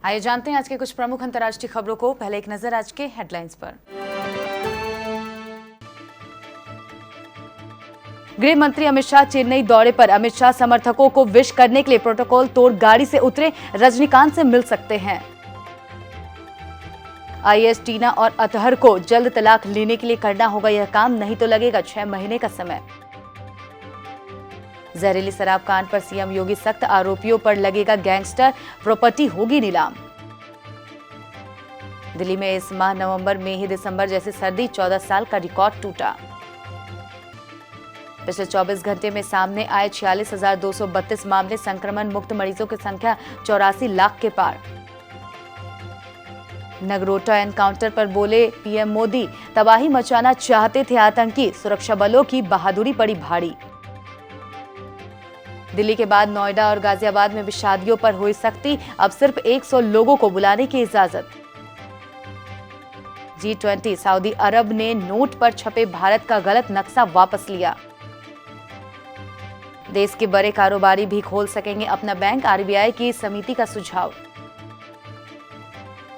आइए जानते हैं आज के कुछ प्रमुख अंतर्राष्ट्रीय खबरों को। पहले एक नजर आज के हेडलाइंस पर। गृह मंत्री अमित शाह चेन्नई दौरे पर। अमित शाह समर्थकों को विश करने के लिए प्रोटोकॉल तोड़ गाड़ी से उतरे, रजनीकांत से मिल सकते हैं। आईएएस टीना और अतहर को जल्द तलाक लेने के लिए करना होगा यह काम, नहीं तो लगेगा 6 महीने का समय। जहरीली शराब कांड पर सीएम योगी सख्त, आरोपियों पर लगेगा गैंगस्टर, प्रॉपर्टी होगी नीलाम। दिल्ली में इस माह नवंबर में ही दिसंबर जैसी सर्दी, 14 साल का रिकॉर्ड टूटा। पिछले 24 घंटे में सामने आए 46,232 मामले, संक्रमण मुक्त मरीजों की संख्या 84 लाख के पार। नगरोटा एनकाउंटर पर बोले पीएम मोदी, तबाही मचाना चाहते थे आतंकी, सुरक्षा बलों की बहादुरी पड़ी भारी। दिल्ली के बाद नोएडा और गाजियाबाद में भी शादियों पर हुई सख्ती, अब सिर्फ 100 लोगों को बुलाने की इजाजत। G20, सऊदी अरब ने नोट पर छपे भारत का गलत नक्शा वापस लिया। देश के बड़े कारोबारी भी खोल सकेंगे अपना बैंक, आरबीआई की समिति का सुझाव।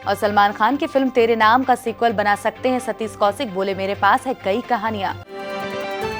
और सलमान खान की फिल्म तेरे नाम का सीक्वल बना सकते हैं सतीश कौशिक, बोले मेरे पास है कई कहानियां।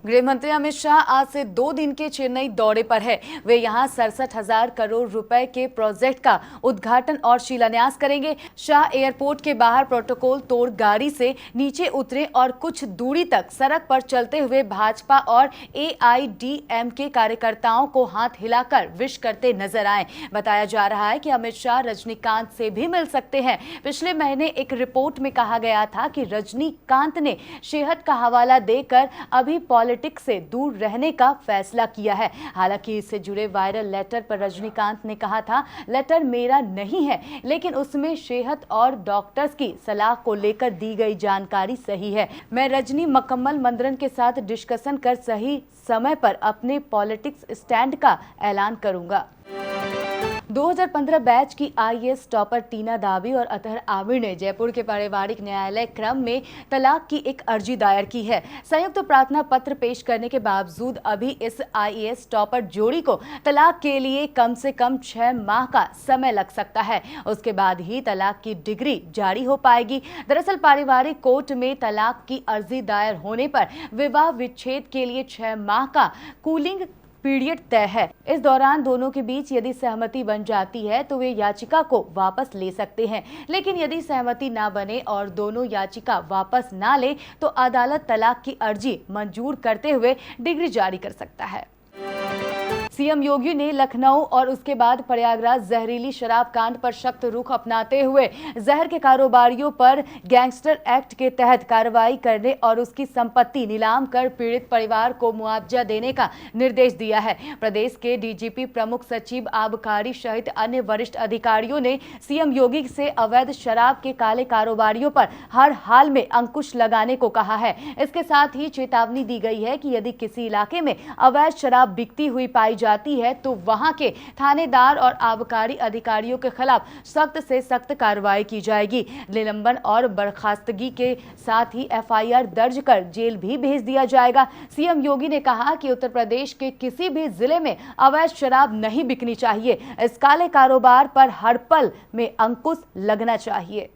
गृह मंत्री अमित शाह आज से 2 दिन के चेन्नई दौरे पर है। वे यहां 67,000 करोड़ रुपए के प्रोजेक्ट का उद्घाटन और शिलान्यास करेंगे। शाह एयरपोर्ट के बाहर प्रोटोकॉल तोड़ गाड़ी से नीचे उतरे और कुछ दूरी तक सड़क पर चलते हुए भाजपा और एआईएडीएमके कार्यकर्ताओं को हाथ हिलाकर विश करते नजर आए। बताया जा रहा है कि अमित शाह रजनीकांत से भी मिल सकते हैं। पिछले महीने एक रिपोर्ट में कहा गया था कि रजनीकांत ने सेहत का हवाला देकर अभी पॉलिटिक्स से दूर रहने का फैसला किया है। हालांकि इससे जुड़े वायरल लेटर पर रजनीकांत ने कहा था, लेटर मेरा नहीं है, लेकिन उसमें सेहत और डॉक्टर्स की सलाह को लेकर दी गई जानकारी सही है। मैं रजनी मकम्मल मंदरन के साथ डिस्कशन कर सही समय पर अपने पॉलिटिक्स स्टैंड का ऐलान करूंगा। 2015 बैच की आईएएस टॉपर टीना दावी और अतहर आमिर ने जयपुर के पारिवारिक न्यायालय क्रम में तलाक की एक अर्जी दायर की है। संयुक्त प्रार्थना पत्र पेश करने के बावजूद अभी इस आईएएस टॉपर जोड़ी को तलाक के लिए कम से कम 6 माह का समय लग सकता है। उसके बाद ही तलाक की डिग्री जारी हो पाएगी। दरअसल पारिवारिक कोर्ट में तलाक की अर्जी दायर होने पर विवाह विच्छेद के लिए 6 माह का कूलिंग पीरियड तय है। इस दौरान दोनों के बीच यदि सहमति बन जाती है तो वे याचिका को वापस ले सकते हैं, लेकिन यदि सहमति ना बने और दोनों याचिका वापस ना ले तो अदालत तलाक की अर्जी मंजूर करते हुए डिग्री जारी कर सकता है। सीएम योगी ने लखनऊ और उसके बाद प्रयागराज जहरीली शराब कांड पर सख्त रुख अपनाते हुए जहर के कारोबारियों पर गैंगस्टर एक्ट के तहत कार्रवाई करने और उसकी संपत्ति नीलाम कर पीड़ित परिवार को मुआवजा देने का निर्देश दिया है। प्रदेश के डीजीपी, प्रमुख सचिव आबकारी सहित अन्य वरिष्ठ अधिकारियों ने सीएम योगी से अवैध शराब के काले कारोबारियों पर हर हाल में अंकुश लगाने को कहा है। इसके साथ ही चेतावनी दी गई है कि यदि किसी इलाके में अवैध शराब बिकती हुई पाई जाती है तो वहां के थानेदार और आबकारी अधिकारियों के खिलाफ सख्त से सख्त कार्रवाई की जाएगी। निलंबन और बर्खास्तगी के साथ ही एफआईआर दर्ज कर जेल भी भेज दिया जाएगा। सीएम योगी ने कहा कि उत्तर प्रदेश के किसी भी जिले में अवैध शराब नहीं बिकनी चाहिए। इस काले कारोबार पर हर पल में अंकुश लगना चाहिए।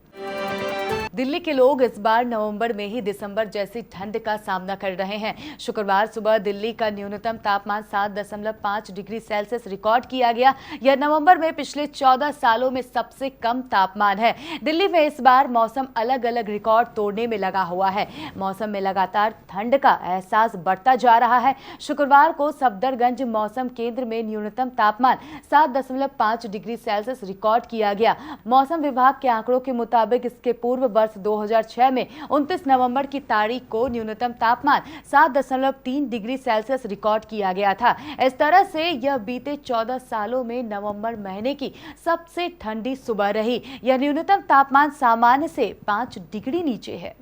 दिल्ली के लोग इस बार नवंबर में ही दिसंबर जैसी ठंड का सामना कर रहे हैं। शुक्रवार सुबह दिल्ली का न्यूनतम तापमान 7.5 डिग्री सेल्सियस रिकॉर्ड किया गया। यह नवंबर में पिछले 14 सालों में सबसे कम तापमान है। दिल्ली में इस बार मौसम अलग अलग रिकॉर्ड तोड़ने में लगा हुआ है। मौसम में लगातार ठंड का एहसास बढ़ता जा रहा है। शुक्रवार को सफदरगंज मौसम केंद्र में न्यूनतम तापमान 7.5 डिग्री सेल्सियस रिकॉर्ड किया गया। मौसम विभाग के आंकड़ों के मुताबिक इसके पूर्व वर्ष 2006 में 29 नवंबर की तारीख को न्यूनतम तापमान 7.3 डिग्री सेल्सियस रिकॉर्ड किया गया था। इस तरह से यह बीते 14 सालों में नवंबर महीने की सबसे ठंडी सुबह रही। यह न्यूनतम तापमान सामान्य से 5 डिग्री नीचे है।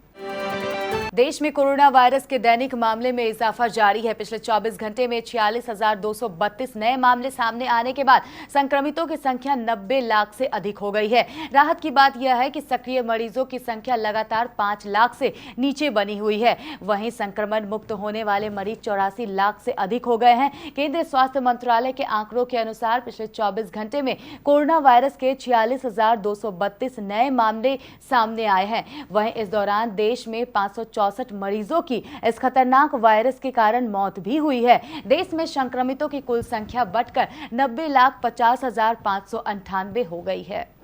देश में कोरोना वायरस के दैनिक मामले में इजाफा जारी है। पिछले 24 घंटे में 46,232 नए मामले सामने आने के बाद संक्रमितों की संख्या 90 लाख से अधिक हो गई है। राहत की बात यह है कि सक्रिय मरीजों की संख्या लगातार 5 लाख से नीचे बनी हुई है। वहीं संक्रमण मुक्त होने वाले मरीज 84 लाख से अधिक हो गए हैं। केंद्रीय स्वास्थ्य मंत्रालय के आंकड़ों के अनुसार पिछले 24 घंटे में कोरोना वायरस के 46,232 नए मामले सामने आए हैं। वहीं इस दौरान देश में 564 मरीजों की इस खतरनाक वायरस के कारण मौत भी हुई है। देश में संक्रमितों की कुल संख्या बढ़कर 90,50,598 हो गई है।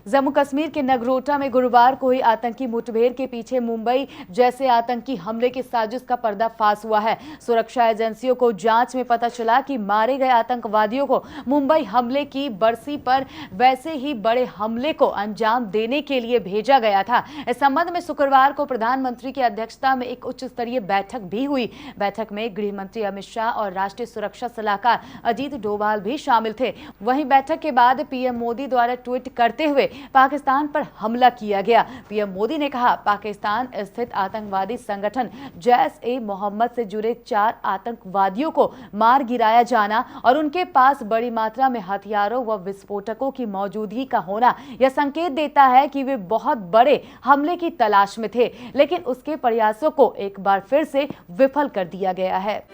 जम्मू कश्मीर के नगरोटा में गुरुवार को हुई आतंकी मुठभेड़ के पीछे मुंबई जैसे आतंकी हमले की साजिश का पर्दाफाश हुआ है। सुरक्षा एजेंसियों को जांच में पता चला कि मारे गए आतंकवादियों को मुंबई हमले की बरसी पर वैसे ही बड़े हमले को अंजाम देने के लिए भेजा गया था। इस संबंध में शुक्रवार को प्रधानमंत्री की अध्यक्षता में एक उच्च स्तरीय बैठक भी हुई। बैठक में गृह मंत्री अमित शाह और राष्ट्रीय सुरक्षा सलाहकार अजीत डोभाल भी शामिल थे। वहीं बैठक के बाद पीएम मोदी द्वारा ट्वीट करते हुए पाकिस्तान पर हमला किया गया। पीएम मोदी ने कहा, पाकिस्तान स्थित आतंकवादी संगठन जैश-ए-मोहम्मद से जुड़े 4 आतंकवादियों को मार गिराया जाना और उनके पास बड़ी मात्रा में हथियारों व विस्फोटकों की मौजूदगी का होना यह संकेत देता है कि वे बहुत बड़े हमले की तलाश में थे, लेकिन उसके प्रयासों को एक बार फिर से विफल कर दिया गया है।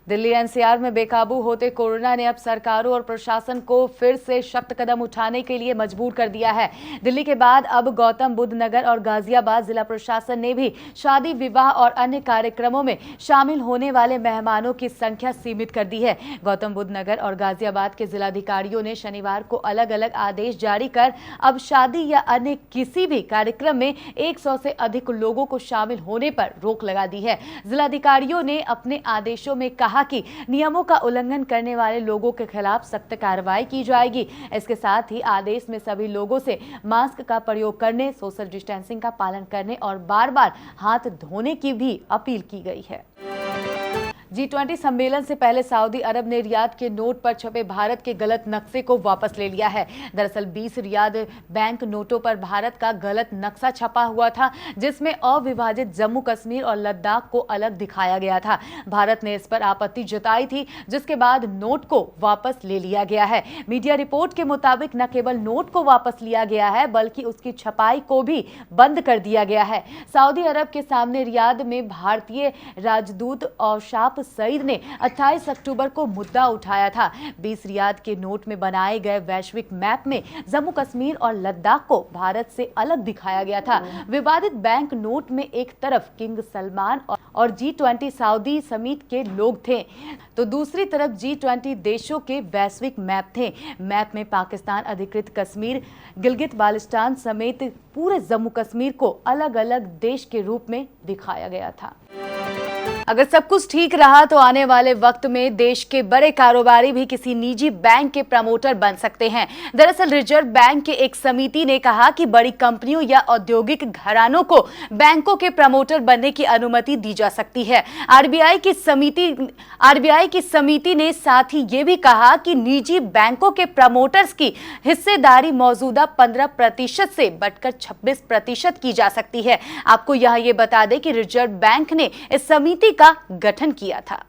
दिल्ली एनसीआर में बेकाबू होते कोरोना ने अब सरकारों और प्रशासन को फिर से सख्त कदम उठाने के लिए मजबूर कर दिया है। दिल्ली के बाद अब गौतम बुद्ध नगर और गाजियाबाद जिला प्रशासन ने भी शादी, विवाह और अन्य कार्यक्रमों में शामिल होने वाले मेहमानों की संख्या सीमित कर दी है। गौतम बुद्ध नगर और गाजियाबाद के जिलाधिकारियों ने शनिवार को अलग अलग आदेश जारी कर अब शादी या अन्य किसी भी कार्यक्रम में 100 से अधिक लोगों को शामिल होने पर रोक लगा दी है। जिलाधिकारियों ने अपने आदेशों में कहा कि नियमों का उल्लंघन करने वाले लोगों के खिलाफ सख्त कार्रवाई की जाएगी। इसके साथ ही आदेश में सभी लोगों से मास्क का प्रयोग करने, सोशल डिस्टेंसिंग का पालन करने और बार-बार हाथ धोने की भी अपील की गई है। G20 सम्मेलन से पहले सऊदी अरब ने रियाद के नोट पर छपे भारत के गलत नक्शे को वापस ले लिया है। दरअसल 20 रियाद बैंक नोटों पर भारत का गलत नक्शा छपा हुआ था, जिसमें अविभाजित जम्मू कश्मीर और लद्दाख को अलग दिखाया गया था। भारत ने इस पर आपत्ति जताई थी, जिसके बाद नोट को वापस ले लिया गया है। मीडिया रिपोर्ट के मुताबिक न केवल नोट को वापस लिया गया है, बल्कि उसकी छपाई को भी बंद कर दिया गया है। सऊदी अरब के सामने रियाद में भारतीय राजदूत औशाफ सईद ने 28 अक्टूबर को मुद्दा उठाया था। 20 रियाद के नोट में बनाए गए वैश्विक मैप में जम्मू कश्मीर और लद्दाख को भारत से अलग दिखाया गया था। विवादित बैंक नोट में एक तरफ किंग सलमान और G20 सऊदी समिट के लोग थे, तो दूसरी तरफ G20 देशों के वैश्विक मैप थे। मैप में पाकिस्तान अधिकृत कश्मीर, गिलगित बाल्टिस्तान समेत पूरे जम्मू कश्मीर को अलग अलग देश के रूप में दिखाया गया था। अगर सब कुछ ठीक रहा तो आने वाले वक्त में देश के बड़े कारोबारी भी किसी निजी बैंक के प्रमोटर बन सकते हैं। दरअसल रिजर्व बैंक की एक समिति ने कहा कि बड़ी कंपनियों या औद्योगिक घरानों को बैंकों के प्रमोटर बनने की अनुमति दी जा सकती है। आरबीआई की समिति ने साथ ही ये भी कहा कि निजी बैंकों के प्रमोटर्स की हिस्सेदारी मौजूदा 15% से बढ़कर 26% की जा सकती है। आपको यहाँ ये बता दें कि रिजर्व बैंक ने इस समिति का गठन किया था।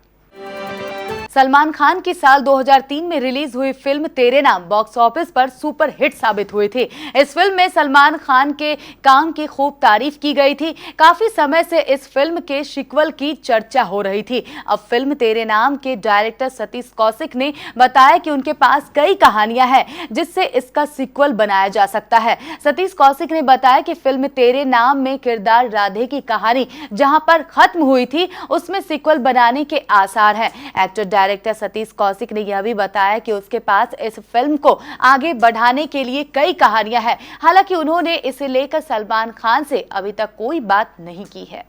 सलमान खान की साल 2003 में रिलीज हुई फिल्म तेरे नाम बॉक्स ऑफिस पर सुपर हिट साबित हुई थी। इस फिल्म में सलमान खान के काम की खूब तारीफ की गई थी। काफी समय से इस फिल्म के सीक्वल की चर्चा हो रही थी। अब फिल्म तेरे नाम के डायरेक्टर सतीश कौशिक ने बताया कि उनके पास कई कहानियां हैं जिससे इसका सीक्वल बनाया जा सकता है। सतीश कौशिक ने बताया कि फिल्म तेरे नाम में किरदार राधे की कहानी जहां पर खत्म हुई थी, उसमें सीक्वल बनाने के आसार हैं। एक्टर डायरेक्टर सतीश कौशिक ने यह भी बताया कि उसके पास इस फिल्म को आगे बढ़ाने के लिए कई कहानियां हैं। हालांकि उन्होंने इसे लेकर सलमान खान से अभी तक कोई बात नहीं की है।